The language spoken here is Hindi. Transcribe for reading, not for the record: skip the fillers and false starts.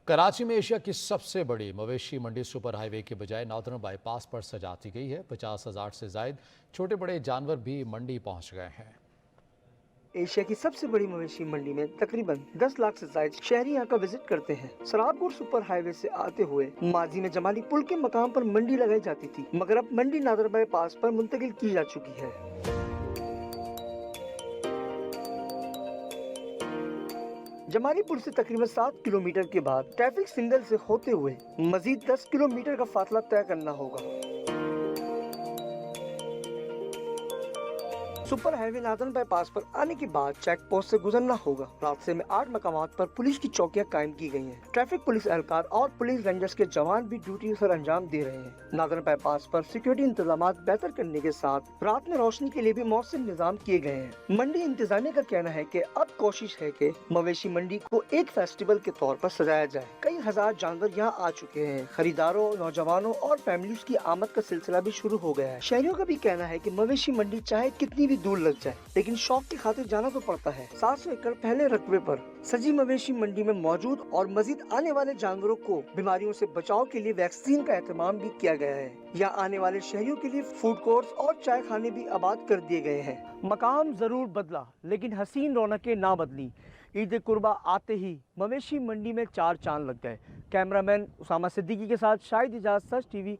कराची में एशिया की सबसे बड़ी मवेशी मंडी सुपर हाईवे के बजाय नॉर्दर्न बाईपास पर सजाती गई है। 50,000 से जायद छोटे बड़े जानवर भी मंडी पहुंच गए हैं। एशिया की सबसे बड़ी मवेशी मंडी में तकरीबन 10 लाख से ज्यादा शहरी यहाँ का विजिट करते हैं। सराबपुर सुपर हाईवे से आते हुए माजी में जमाली पुल के मकाम पर मंडी लगाई जाती थी, मगर अब मंडी नादर बाईपास पर मुंतकिल की जा चुकी है। जमाली पुल से तकरीबन 7 किलोमीटर के बाद ट्रैफिक सिग्नल से होते हुए मजीद 10 किलोमीटर का फासला तय करना होगा। सुपर हाईवे नादन बाईपास पर आने के बाद चेक पोस्ट से गुजरना होगा। रास्ते में 8 मकामात पर पुलिस की चौकियां कायम की गई हैं। ट्रैफिक पुलिस एहलकार और पुलिस रेंजर्स के जवान भी ड्यूटी सर अंजाम दे रहे हैं। नादन बाईपास पर सिक्योरिटी इंतजाम बेहतर करने के साथ रात में रोशनी के लिए भी मौसम निजाम किए गए हैं। मंडी इंतजामिया का कहना है कि अब कोशिश है कि मवेशी मंडी को एक फेस्टिवल के तौर पर सजाया जाए। कई हजार जानवर यहाँ आ चुके हैं। खरीदारों, नौजवानों और फैमिलीज की आमद का सिलसिला भी शुरू हो गया है। शहरियों का भी कहना है कि मवेशी मंडी चाहे कितनी भी दूर लग जाए, लेकिन शौक की खातिर जाना तो पड़ता है। 700 एकड़ पहले रकबे पर सजी मवेशी मंडी में मौजूद और मजीद आने वाले जानवरों को बीमारियों से बचाव के लिए वैक्सीन का एहतमाम भी किया गया है। यहाँ आने वाले शहरियों के लिए फूड कोर्ट्स और चाय खाने भी आबाद कर दिए गए हैं। मकाम जरूर बदला, लेकिन हसीन रौनकें ना बदली। ईद कुर्बा आते ही मवेशी मंडी में चार चांद लग गए। कैमरामैन उसामा सिद्दीकी के साथ शाहिद इजाज, सच टीवी,